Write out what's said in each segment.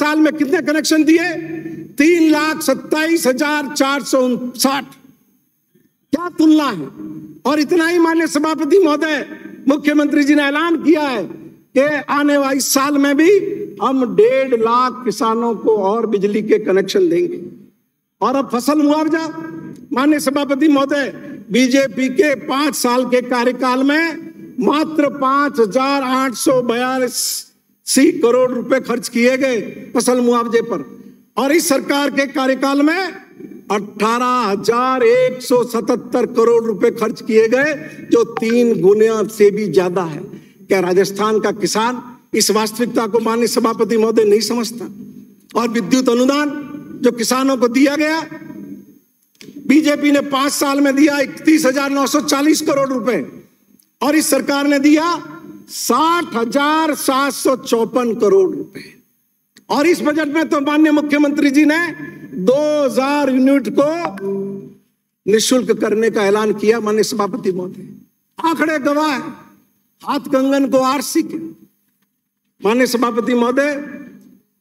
साल में कितने कनेक्शन दिए? 3,27,459। क्या तुलना है। और इतना ही माननीय सभापति महोदय, मुख्यमंत्री जी ने ऐलान किया है कि आने वाले साल में भी हम 1.5 लाख किसानों को और बिजली के कनेक्शन देंगे। और अब फसल मुआवजा, माननीय सभापति महोदय, बीजेपी के 5 साल के कार्यकाल में मात्र 5,842 करोड़ रुपए खर्च किए गए फसल मुआवजे पर, और इस सरकार के कार्यकाल में 18,177 करोड़ रुपए खर्च किए गए, जो 3 गुना से भी ज्यादा है। क्या राजस्थान का किसान इस वास्तविकता को माननीय सभापति महोदय नहीं समझता? और विद्युत अनुदान जो किसानों को दिया गया, बीजेपी ने 5 साल में दिया 31,940 करोड़ रुपए, और इस सरकार ने दिया 60,754 करोड़ रुपए। और इस बजट में तो माननीय मुख्यमंत्री जी ने 2,000 यूनिट को निःशुल्क करने का ऐलान किया। माननीय सभापति महोदय, आंकड़े गवाह है, हाथ कंगन को आरसी के। माननीय सभापति महोदय,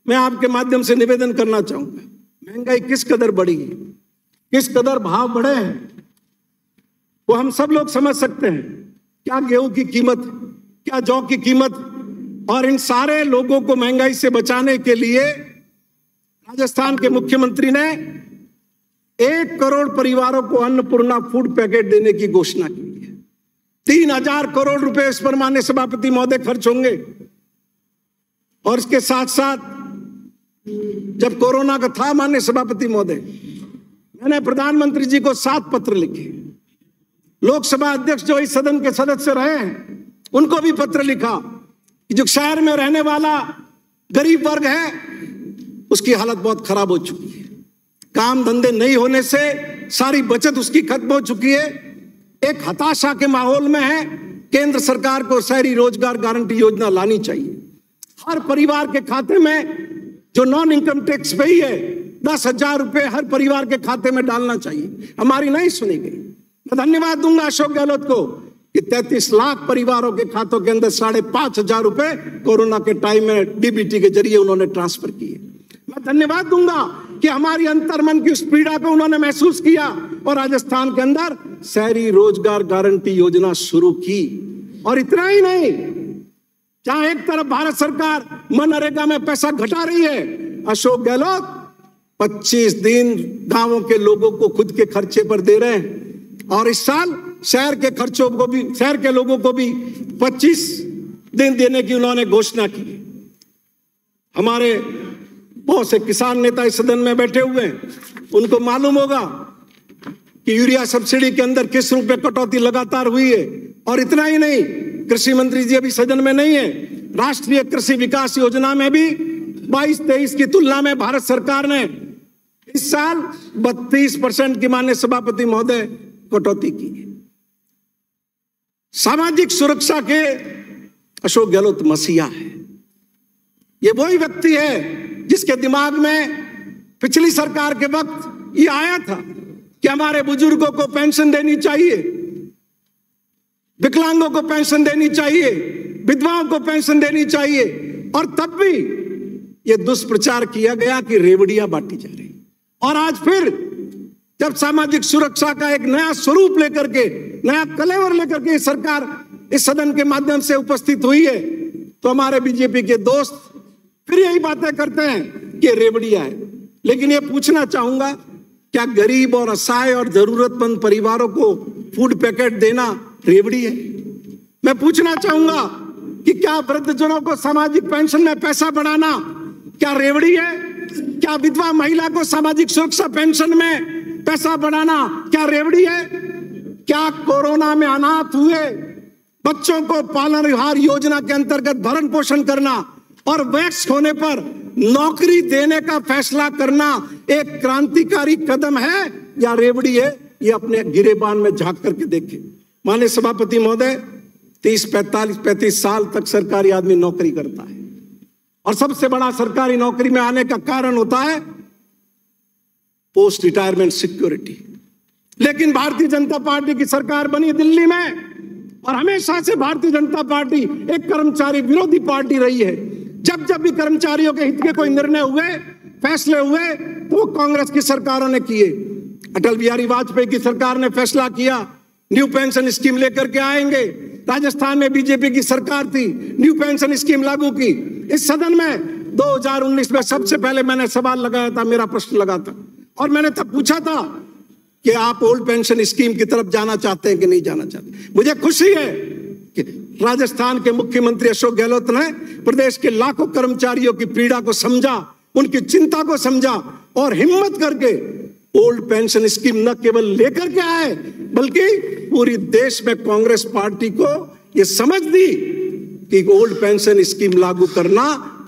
मैं आपके माध्यम से निवेदन करना चाहूंगा, महंगाई किस कदर बढ़ी है, किस कदर भाव बढ़े हैं, वो हम सब लोग समझ सकते हैं। क्या गेहूं की कीमत, क्या जौ की कीमत, और इन सारे लोगों को महंगाई से बचाने के लिए राजस्थान के मुख्यमंत्री ने 1 करोड़ परिवारों को अन्नपूर्णा फूड पैकेट देने की घोषणा की है। 3,000 करोड़ रुपए इस पर माननीय सभापति महोदय खर्च होंगे। और इसके साथ साथ जब कोरोना का था माननीय सभापति महोदय, मैंने प्रधानमंत्री जी को 7 पत्र लिखे। लोकसभा अध्यक्ष जो इस सदन के सदस्य रहे हैं, उनको भी पत्र लिखा कि जो शहर में रहने वाला गरीब वर्ग है, उसकी हालत बहुत खराब हो चुकी है। काम धंधे नहीं होने से सारी बचत उसकी खत्म हो चुकी है। एक हताशा के माहौल में है। केंद्र सरकार को शहरी रोजगार गारंटी योजना लानी चाहिए। हर परिवार के खाते में जो नॉन इनकम टैक्स पे ही है, 10,000 रुपए हर परिवार के खाते में डालना चाहिए। हमारी नहीं सुनी गई। मैं धन्यवाद दूंगा अशोक गहलोत को कि 33 लाख परिवारों के खातों के अंदर 5,500 रुपए कोरोना के टाइम में डीबीटी के जरिए उन्होंने ट्रांसफर किए। मैं धन्यवाद दूंगा कि हमारी अंतर्मन की उस पीड़ा को उन्होंने महसूस किया और राजस्थान के अंदर शहरी रोजगार गारंटी योजना शुरू की। और इतना ही नहीं, जहां एक तरफ भारत सरकार मनरेगा में पैसा घटा रही है, अशोक गहलोत 25 दिन गांवों के लोगों को खुद के खर्चे पर दे रहे हैं। और इस साल शहर के खर्चों को भी, शहर के लोगों को भी 25 दिन देने की उन्होंने घोषणा की। हमारे बहुत से किसान नेता इस सदन में बैठे हुए हैं, उनको मालूम होगा कि यूरिया सब्सिडी के अंदर किस रूप में कटौती लगातार हुई है। और इतना ही नहीं, कृषि मंत्री जी अभी सदन में नहीं है, राष्ट्रीय कृषि विकास योजना में भी 22-23 की तुलना में भारत सरकार ने इस साल 32% की माननीय सभापति महोदय कटौती की है। सामाजिक सुरक्षा के अशोक गहलोत मसीहा है। ये वही व्यक्ति है जिसके दिमाग में पिछली सरकार के वक्त ये आया था कि हमारे बुजुर्गों को पेंशन देनी चाहिए, विकलांगों को पेंशन देनी चाहिए, विधवाओं को पेंशन देनी चाहिए। और तब भी ये दुष्प्रचार किया गया कि रेवड़ियां बांटी जा रही। और आज फिर जब सामाजिक सुरक्षा का एक नया स्वरूप लेकर के, नया कलेवर लेकर के सरकार इस सदन के माध्यम से उपस्थित हुई है, तो हमारे बीजेपी के दोस्त फिर यही बातें करते हैं कि रेवड़ियां है। लेकिन ये पूछना चाहूंगा, क्या गरीब और असहाय और जरूरतमंद परिवारों को फूड पैकेट देना रेवड़ी है? मैं पूछना चाहूंगा कि क्या वृद्धजनों को सामाजिक पेंशन में पैसा बढ़ाना क्या रेवड़ी है? क्या विधवा महिला को सामाजिक सुरक्षा पेंशन में पैसा बढ़ाना क्या रेवड़ी है? क्या कोरोना में अनाथ हुए बच्चों को पालन विहार योजना के अंतर्गत भरण पोषण करना और वयस्क होने पर नौकरी देने का फैसला करना एक क्रांतिकारी कदम है या रेवड़ी है? ये अपने गिरेबान में झांक करके देखें। माननीय सभापति महोदय, 30-35 साल तक सरकारी आदमी नौकरी करता है और सबसे बड़ा सरकारी नौकरी में आने का कारण होता है पोस्ट रिटायरमेंट सिक्योरिटी। लेकिन भारतीय जनता पार्टी की सरकार बनी दिल्ली में और हमेशा से भारतीय जनता पार्टी एक कर्मचारी विरोधी पार्टी रही है। जब जब भी कर्मचारियों के हित के कोई निर्णय हुए, फैसले हुए, तो वो कांग्रेस की सरकारों ने किए। अटल बिहारी वाजपेयी की सरकार ने फैसला किया न्यू पेंशन स्कीम लेकर के आएंगे। राजस्थान में बीजेपी की सरकार थी, न्यू पेंशन स्कीम लागू की। इस सदन में 2019 में सबसे पहले मैंने सवाल लगाया था, मेरा प्रश्न लगा था, और मैंने तब पूछा था कि आप ओल्ड पेंशन स्कीम की तरफ जाना चाहते हैं कि नहीं जाना चाहते। मुझे खुशी है कि राजस्थान के मुख्यमंत्री अशोक गहलोत ने प्रदेश के लाखों कर्मचारियों की पीड़ा को समझा, उनकी चिंता को समझा और हिम्मत करके ओल्ड पेंशन स्कीम न केवल लेकर के आए, बल्कि पूरी देश में कांग्रेस पार्टी को यह समझ दी कि ओल्ड पेंशन स्कीम लागू करना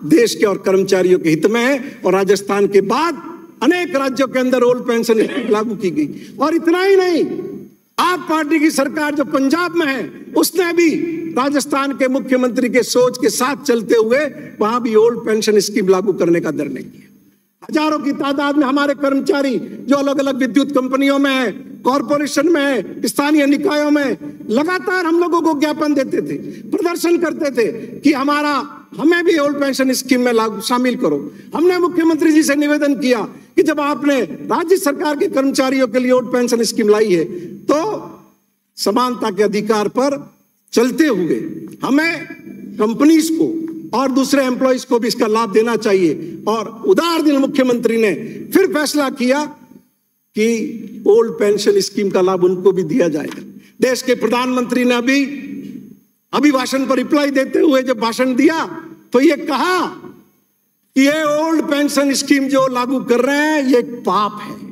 देश के और कर्मचारियों के हित में है। और राजस्थान के बाद अनेक राज्यों के अंदर ओल्ड पेंशन स्कीम लागू की गई। और इतना ही नहीं, आप पार्टी की सरकार जो पंजाब में है, उसने भी राजस्थान के मुख्यमंत्री के सोच के साथ चलते हुए वहां भी ओल्ड पेंशन स्कीम लागू करने का निर्णय किया। हजारों की तादाद में हमारे कर्मचारी जो अलग अलग विद्युत कंपनियों में है, कॉरपोरेशन में है, स्थानीय निकायों में, लगातार हम लोगों को ज्ञापन देते थे, प्रदर्शन करते थे कि हमें भी ओल्ड पेंशन स्कीम में शामिल करो। हमने मुख्यमंत्री जी से निवेदन किया कि जब आपने राज्य सरकार के कर्मचारियों के लिए ओल्ड पेंशन स्कीम लाई है, तो समानता के अधिकार पर चलते हुए हमें कंपनीज को और दूसरे एम्प्लॉइज को भी इसका लाभ देना चाहिए। और उदार दिल मुख्यमंत्री ने फिर फैसला किया कि ओल्ड पेंशन स्कीम का लाभ उनको भी दिया जाएगा। देश के प्रधानमंत्री ने अभिभाषण पर रिप्लाई देते हुए जब भाषण दिया तो ये कहा कि ये ओल्ड पेंशन स्कीम जो लागू कर रहे हैं ये एक पाप है।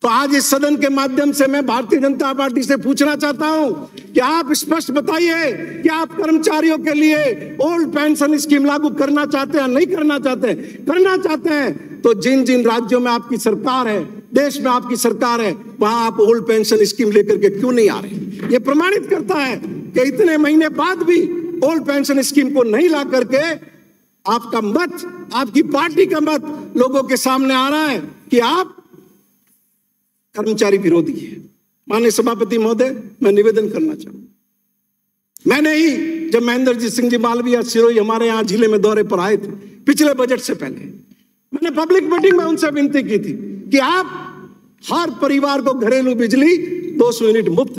तो आज इस सदन के माध्यम से मैं भारतीय जनता पार्टी से पूछना चाहता हूं कि आप स्पष्ट बताइए कि आप कर्मचारियों के लिए ओल्ड पेंशन स्कीम लागू करना चाहते हैं, नहीं करना चाहते? करना चाहते हैं तो जिन जिन राज्यों में आपकी सरकार है, देश में आपकी सरकार है, वहां आप ओल्ड पेंशन स्कीम लेकर के क्यों नहीं आ रहे? ये प्रमाणित करता है कि इतने महीने बाद भी ओल्ड पेंशन स्कीम को नहीं ला करके आपका मत, आपकी पार्टी का मत लोगों के सामने आ रहा है कि आप कर्मचारी विरोधी है। माननीय सभापति महोदय, मैं निवेदन करना चाहूंगा, मैंने ही जब महेंद्रजीत सिंह जी मालवीय सिरोही हमारे यहाँ जिले में दौरे पर आए थे पिछले बजट से पहले, मैंने पब्लिक मीटिंग में उनसे विनती की थी कि आप हर परिवार को घरेलू बिजली 200 यूनिट मुफ्त